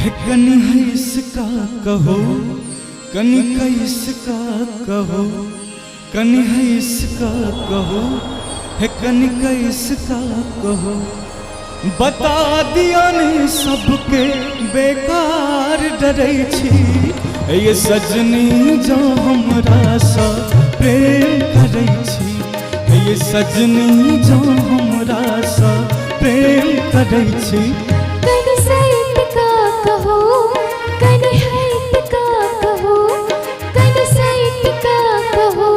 कनी है इसका कहो, कनी का इसका कहो, कनी है इसका कहो, है कनी का इसका कहो। बता दिया ने सबके बेकार डरे छी, ये सजनी जो हमरा सा प्रेम करे छी, ये सजनी जो हमरा सा प्रेम करे छी। कनी सैत का कहो, कनी हैत का कहो, कनी सैत का कहो,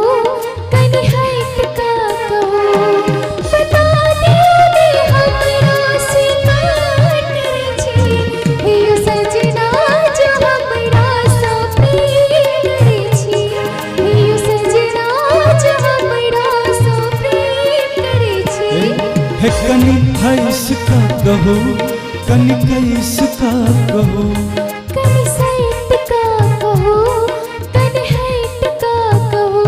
कनी हैत का कहो। बता दे हमरा से काट छी, ये सजना जो हमरा सा प्रेम करे छी, ये सजना जो हमरा सा प्रेम करे छी। है कनी है इसका कहो, कनी का इसका कहो, कनी सैत का कहो, कनी हैत का कहो।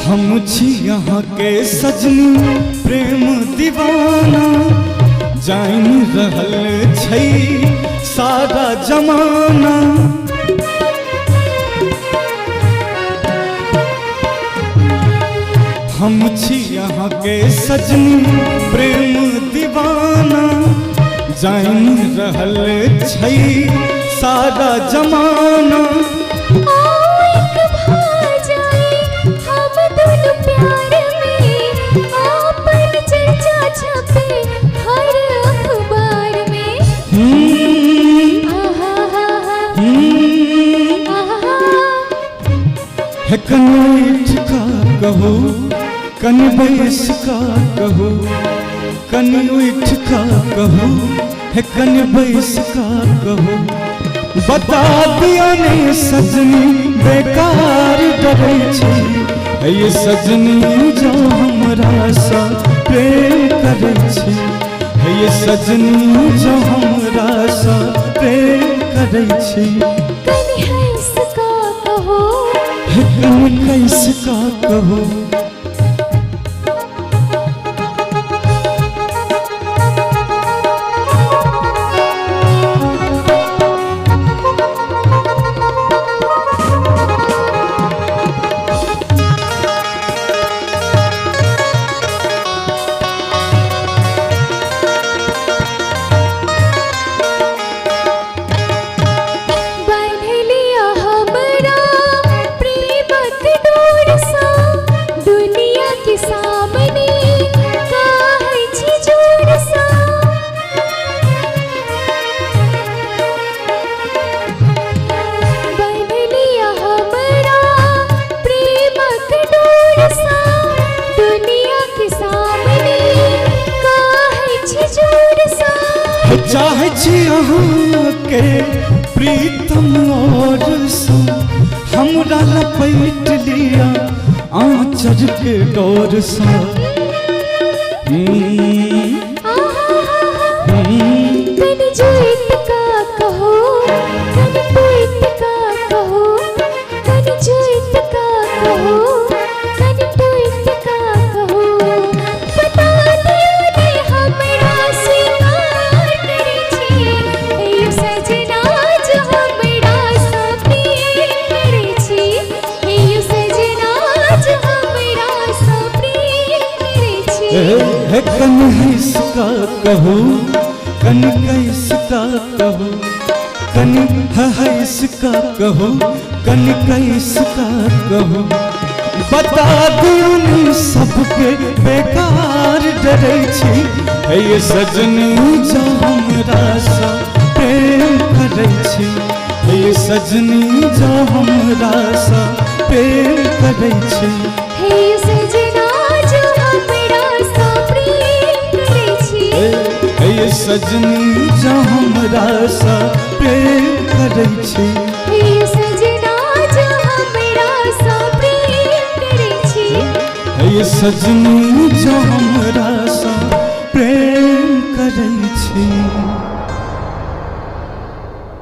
हम छी यहाँ के सजनी प्रेम दीवाना, जान रहल छै सारा जमाना। हम छी यहाँ के सजनी प्रेम दीवाना, जान रहल छै सारा जमाना। है कनी का कहो, कनी बैस का कहो, कनी उठ का कहो, है कनी बैस का कहो। बता दिया ने सजनी बेकार डरे छी, ये सजनी जो हमरा सा प्रेम करे छी, ये सजनी जो हमरा सा प्रेम करे छी। कनी है इसका कहो, कनी का इसका कहो, चाहे छी अहाँ के प्रीतम और सो, हमरा लपेट लिया आँचर के डोर सा। कनी जोइत का कहो, कनी टोइत का कहो, कनी जोइत का कहो, कनी टोइत का कहो। बता दिया ने हमरा से काट छी, ये सजना जो हमरा सा प्रेम करे छी, ये सजना जो हमरा सा प्रेम करे छी। है कनी है इसका कहो, कनी का इसका कहो, कनी है इसका कहो, कनी का इसका कहो। बता दियो ने सबके बेकार डरे छी, ये सजनी जो हमरा सा प्रेम करे छी, ये सजनी जो हमरा सा प्रेम करे छी। हे सजना जो हमरा सा प्रेम करे छी, ये सजनी जो हमरा सा प्रेम करे छी, हे सजना जो हमरा सा प्रेम करे छी। ये सजनी जो हमरा सा प्रेम करै छी।